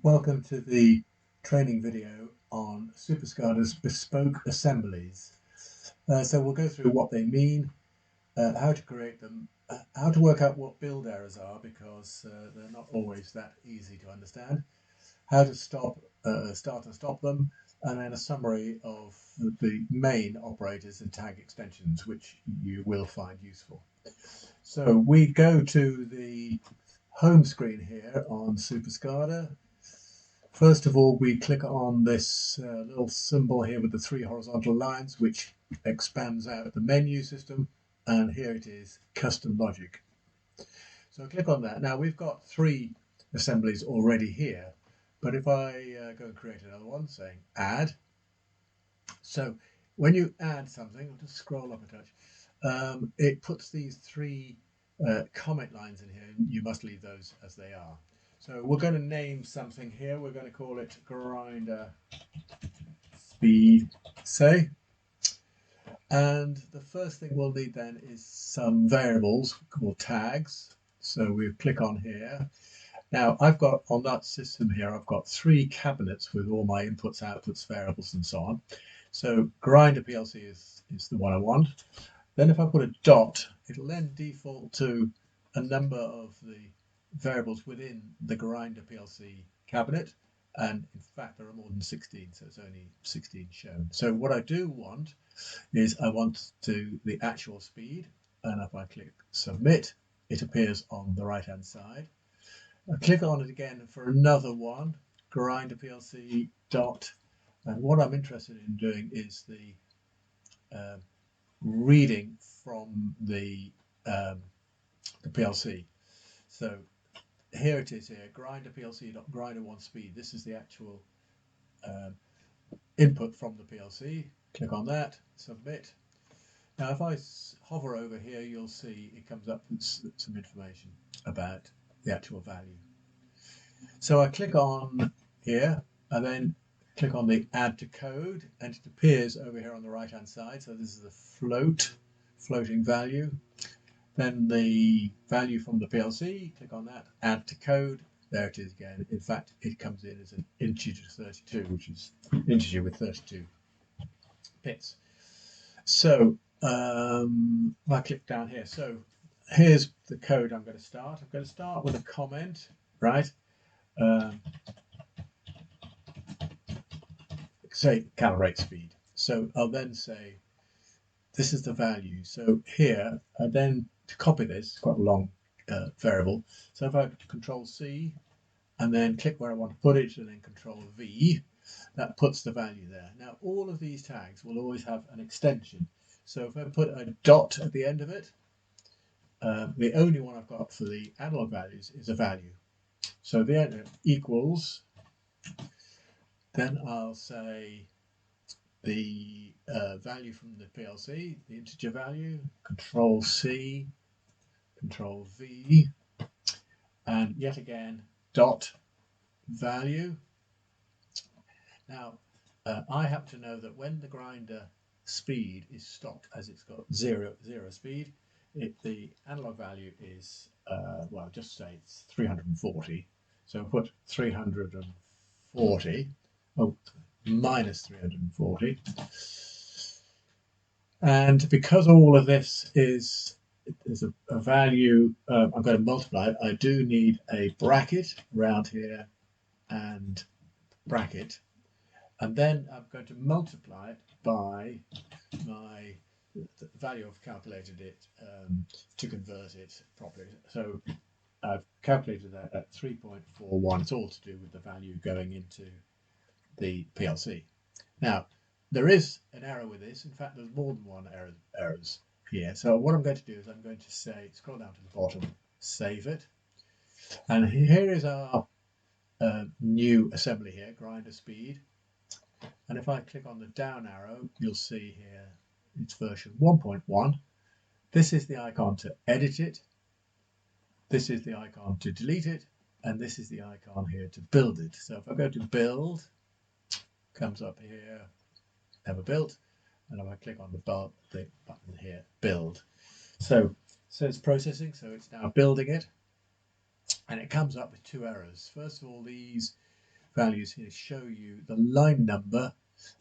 Welcome to the training video on SuperSCADA's Bespoke Assemblies. So we'll go through what they mean, how to create them, how to work out what build errors are because they're not always that easy to understand, how to start and stop them, and then a summary of the main operators and tag extensions which you will find useful. So we go to the home screen here on SuperSCADA. First of all, we click on this little symbol here with the three horizontal lines, which expands out the menu system, and here it is, custom logic. So click on that. Now we've got three assemblies already here, but if I go and create another one, saying add. So when you add something, I'll just scroll up a touch, it puts these three comment lines in here, and you must leave those as they are. So we're going to name something here. We're going to call it grinder speed, say. And the first thing we'll need then is some variables called tags. So we click on here. Now I've got on that system here, I've got three cabinets with all my inputs, outputs, variables, and so on. So grinder PLC is the one I want. Then if I put a dot, it'll then default to a number of the variables within the grinder PLC cabinet, and in fact there are more than 16, so it's only 16 shown. So what I do want is I want the actual speed, and if I click submit, it appears on the right hand side. I click on it again for another one, grinder PLC dot, and what I'm interested in doing is the reading from the PLC. So here it is here, grinder PLC.grinder one speed. This is the actual input from the PLC. Click on that, submit. Now if I hover over here, you'll see it comes up with some information about the actual value. So I click on here and then click on the add to code, and it appears over here on the right hand side. So this is the floating value. Then the value from the PLC, click on that, add to code. There it is again. In fact, it comes in as an integer 32, which is integer with 32 bits. So if I click down here, so here's the code I'm going to start. I'm going to start with a comment, right? Say calibrate speed. So I'll then say this is the value. So here, then to copy this, it's quite a long variable. So if I Control C and then click where I want to put it and then Control V, that puts the value there. Now all of these tags will always have an extension. So if I put a dot at the end of it, the only one I've got for the analog values is a value. So the end equals, then I'll say the value from the PLC, the integer value, Control C, Control V, and yet again dot value. Now I happen to know that when the grinder speed is stopped as it's got zero speed, the analog value is well, just say it's 340. So put 340. Oh, minus 340, and because all of this is a value, I'm going to multiply it. I do need a bracket around here and bracket, and then I'm going to multiply it by my value I've calculated it to convert it properly. So I've calculated that at 3.41. It's all to do with the value going into the PLC. Now there is an error with this. In fact, there's more than one errors here. So what I'm going to do is I'm going to say, scroll down to the bottom, save it, and here is our new assembly here, grinder speed. And if I click on the down arrow, you'll see here it's version 1.1. This is the icon to edit it. This is the icon to delete it, and this is the icon here to build it. So if I go to build, comes up here, never built, and if I click on the button here, build. So it says processing, so it's now building it, and it comes up with two errors. First of all, these values here show you the line number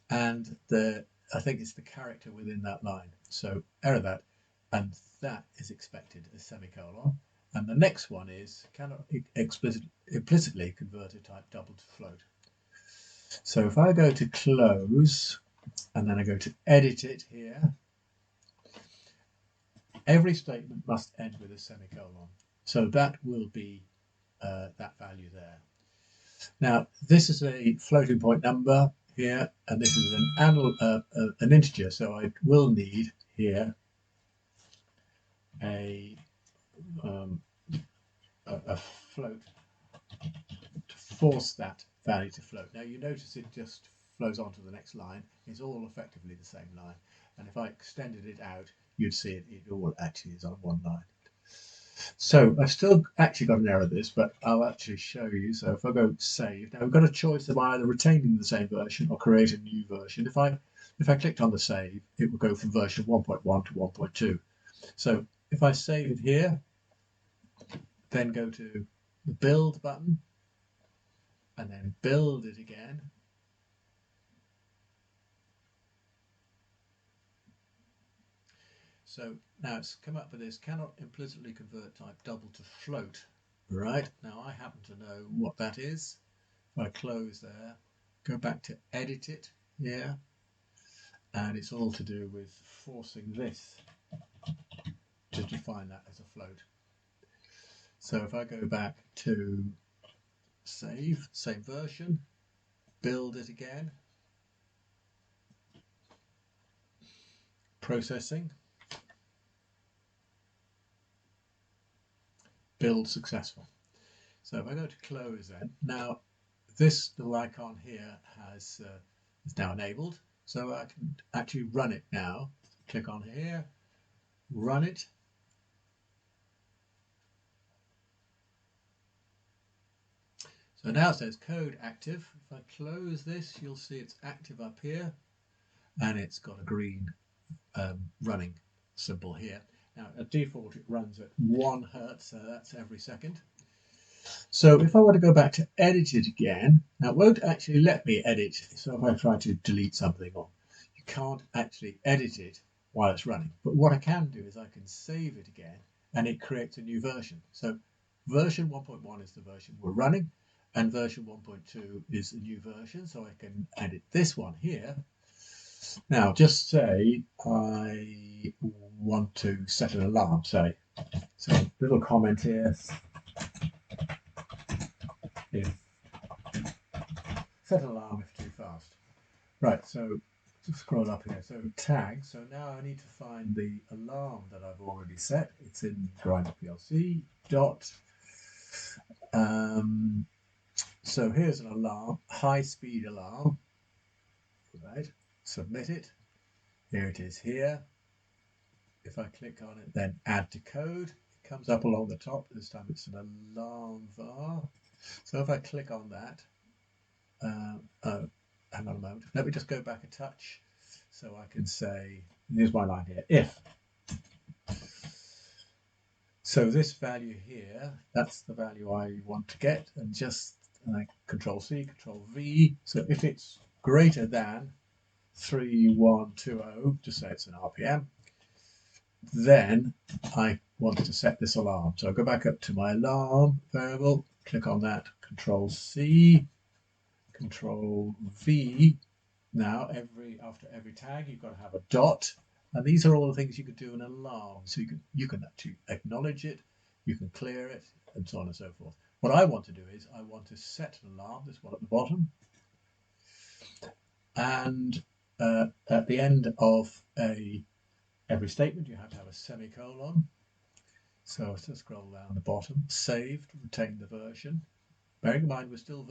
and I think it's the character within that line. So error that, and that is expected as semicolon. And the next one is cannot implicitly convert a type double to float. So if I go to close and then I go to edit it here, every statement must end with a semicolon. So that will be that value there. Now this is a floating point number here, and this is an integer, so I will need here a float to force that value to float. Now you notice it just flows on to the next line. It's all effectively the same line, and if I extended it out, you'd see it all actually is on one line. So I've still actually got an error this, but I'll actually show you. So if I go save, now we've got a choice of either retaining the same version or create a new version. If I clicked on the save, it will go from version 1.1 to 1.2. So if I save it here, then go to the build button and then build it again. So now it's come up with this, cannot implicitly convert type double to float. Right, now I happen to know what that is. If I close there, go back to edit it here, and it's all to do with forcing this to define that as a float. So if I go back to save, same version, build it again, processing, build successful. So if I go to close then, now this little icon here is now enabled, so I can actually run it now. Click on here, run it. So now it says code active. If I close this, you'll see it's active up here, and it's got a green running symbol here. Now at default it runs at 1 Hertz, so that's every second. So if I want to go back to edit it again, now it won't actually let me edit. So if I try to delete something, or you can't actually edit it while it's running. But what I can do is I can save it again, and it creates a new version. So version 1.1 is the version we're running, and version 1.2 is a new version. So I can edit this one here. Now just say I want to set an alarm, say. So little comment here. If set an alarm if too fast. Right, so scroll up here. So tag. So now I need to find the alarm that I've already set. It's in Grinder PLC. Dot. So here's an alarm, high-speed alarm. Right. Submit it. Here it is here. If I click on it, then add to code. It comes up along the top. This time it's an alarm var. So if I click on that, oh, hang on a moment. Let me just go back a touch so I can say, here's my line here, if. So this value here, that's the value I want to get, and just Control C, Control V. So if it's greater than 3120, just say it's an RPM, then I want to set this alarm. So I go back up to my alarm variable, click on that, Control C, Control V. Now after every tag you've got to have a dot, and these are all the things you could do in an alarm. So you can actually acknowledge it, you can clear it, and so on and so forth. What I want to do is I want to set an alarm, this one at the bottom, and at the end of every statement you have to have a semicolon. So to scroll down the bottom, saved, retain the version. Bearing in mind we're still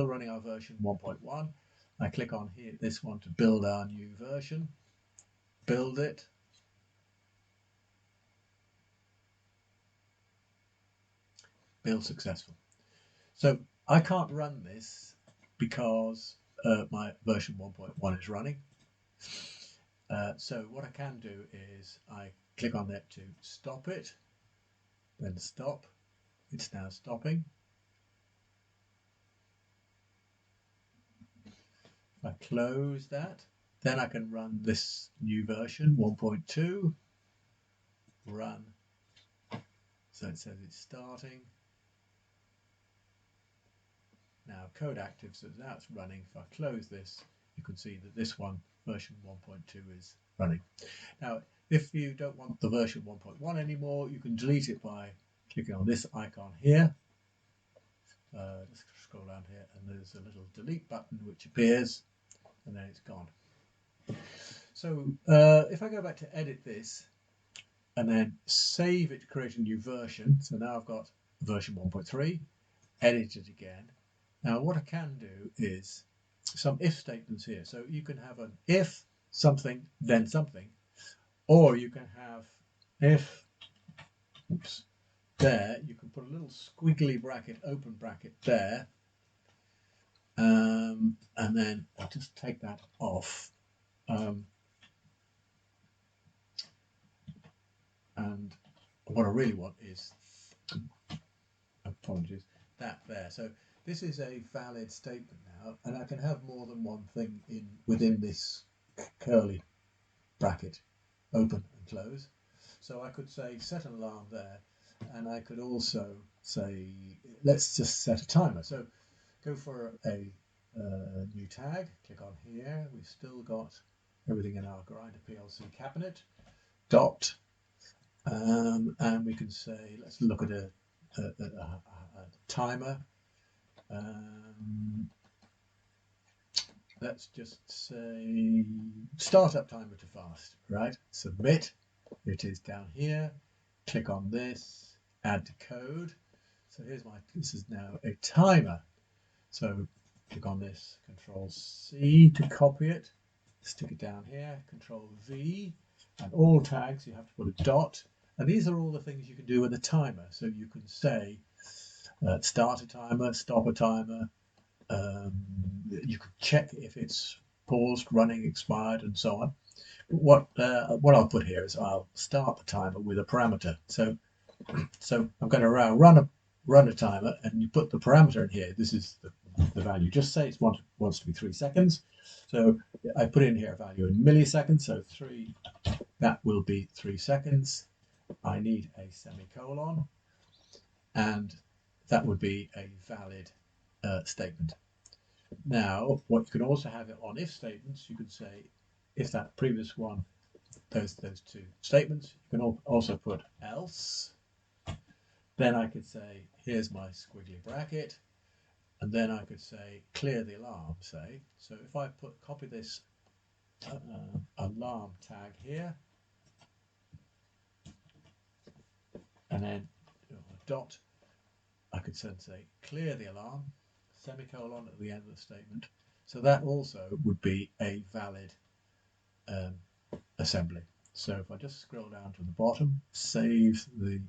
running our version 1.1. I click on here this one to build our new version. Build it. Build successful. So I can't run this because my version 1.1 is running. So what I can do is I click on that to stop it, then stop. It's now stopping. If I close that, then I can run this new version 1.2, run. So it says it's starting. Now code active, so now it's running. If I close this, you can see that this one, version 1.2, is running. Now, if you don't want the version 1.1 anymore, you can delete it by clicking on this icon here. Just scroll down here, and there's a little delete button which appears, and then it's gone. So if I go back to edit this, and then save it to create a new version, so now I've got version 1.3, edit it again. Now what I can do is some if statements here. So you can have an if something, then something, or you can have if, oops, there, you can put a little squiggly bracket, open bracket there, and then I'll just take that off. And what I really want is, apologies, that there. So this is a valid statement now, and I can have more than one thing within this curly bracket, open and close. So I could say set an alarm there, and I could also say, let's just set a timer. So go for a new tag, click on here. We've still got everything in our Grinder PLC cabinet, dot, and we can say, let's look at a timer. Let's just say startup timer to fast, right? Submit. It is down here. Click on this, add to code. So here's this is now a timer. So click on this, Control C to copy it, stick it down here, Control V, and all tags you have to put a dot. And these are all the things you can do with a timer. So you can say start a timer, stop a timer. You can check if it's paused, running, expired, and so on. But what I'll put here is I'll start the timer with a parameter. So I'm going to run a timer, and you put the parameter in here. This is the value. Just say it wants to be 3 seconds. So I put in here a value in milliseconds. So 3, that will be 3 seconds. I need a semicolon, and that would be a valid statement. Now, what you can also have it on if statements, you could say if that previous one, those two statements, you can also put else. Then I could say, here's my squiggly bracket, and then I could say clear the alarm, say. So if I copy this alarm tag here, and then a dot, I could then say clear the alarm, semicolon at the end of the statement. So that also would be a valid assembly. So if I just scroll down to the bottom, save the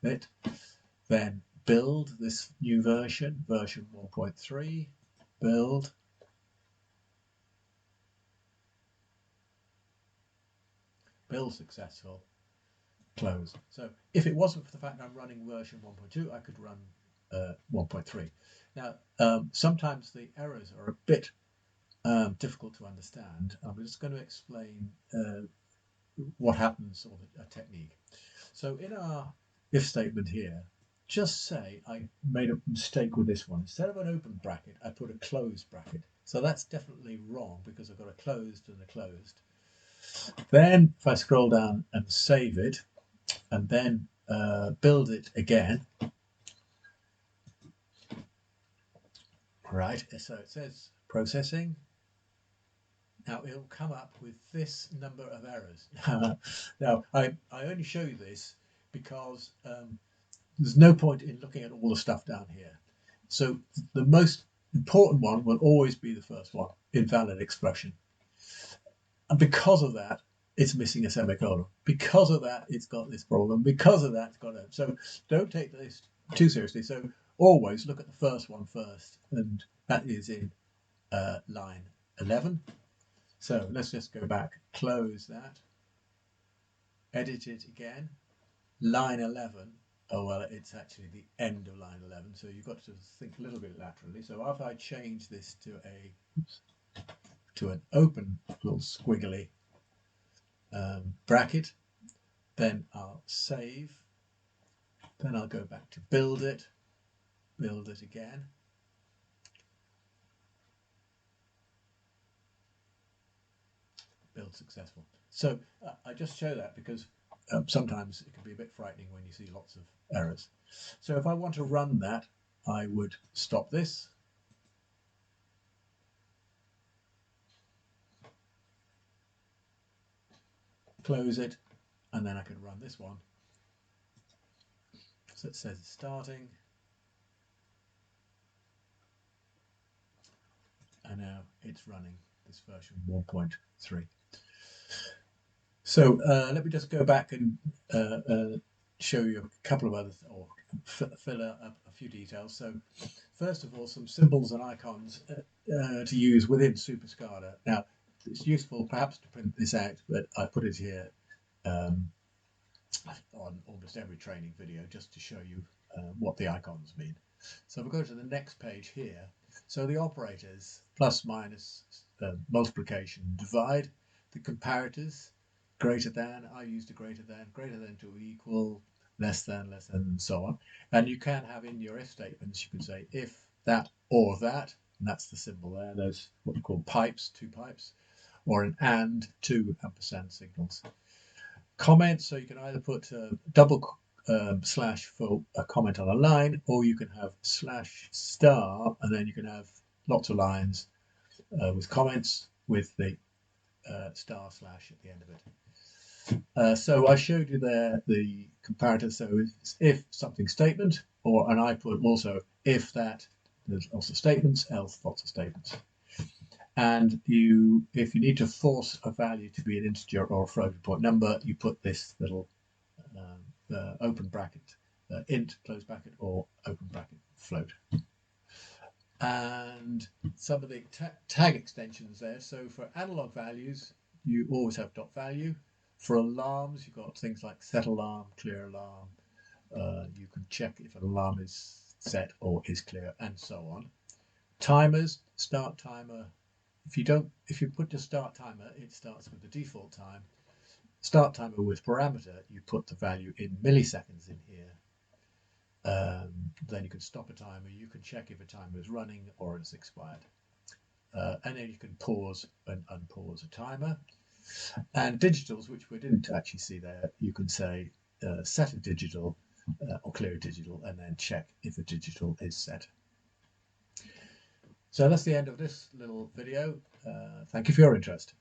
bit, then build this new version 1.3, build. Build successful, close. So if it wasn't for the fact I'm running version 1.2, I could run 1.3. Now, sometimes the errors are a bit difficult to understand. I'm just going to explain what happens, or a technique. So in our if statement here, just say I made a mistake with this one. Instead of an open bracket, I put a closed bracket. So that's definitely wrong because I've got a closed and a closed. Then if I scroll down and save it, and then build it again, right, so it says processing. Now it'll come up with this number of errors. Now I only show you this because there's no point in looking at all the stuff down here. So the most important one will always be the first one, invalid expression. And because of that, it's missing a semicolon. Because of that, it's got this problem. Because of that, it's got a... So don't take this too seriously. So always look at the first one first, and that is in line 11. So let's just go back, close that, edit it again. Line 11, oh well, it's actually the end of line 11, so you've got to think a little bit laterally. So after I change this to a, oops, to an open little squiggly bracket. Then I'll save. Then I'll go back to build it again. Build successful. So I just show that because sometimes it can be a bit frightening when you see lots of errors. So if I want to run that, I would stop this. Close it, and then I can run this one. So it says it's starting. And now it's running this version 1.3. So let me just go back and show you a couple of others, or fill out a few details. So first of all, some symbols and icons to use within SuperSCADA. Now, it's useful perhaps to print this out, but I put it here on almost every training video just to show you what the icons mean. So if we go to the next page here, so the operators, plus, minus, multiplication, divide, the comparators, greater than, I used a greater than to equal, less than, and so on. And you can have in your if statements, you can say if that or that, and that's the symbol there, those what we call pipes, two pipes, or an and, two ampersand signals. Comments, so you can either put double slash for a comment on a line, or you can have slash star, and then you can have lots of lines with comments with the star slash at the end of it. So I showed you there the comparator. So it's if something statement, and I put also if that, there's lots of statements, else lots of statements. And if you need to force a value to be an integer or a floating point number, you put this little open bracket, int, close bracket, or open bracket, float. And some of the tag extensions there. So for analog values, you always have dot value. For alarms, you've got things like set alarm, clear alarm. You can check if an alarm is set or is clear, and so on. Timers, start timer. If you put the start timer, it starts with the default time. Start timer with parameter, you put the value in milliseconds in here. Then you can stop a timer. You can check if a timer is running or it's expired. And then you can pause and unpause a timer. And digitals, which we didn't actually see there, you can say set a digital or clear a digital, and then check if a digital is set. So that's the end of this little video. Thank you for your interest.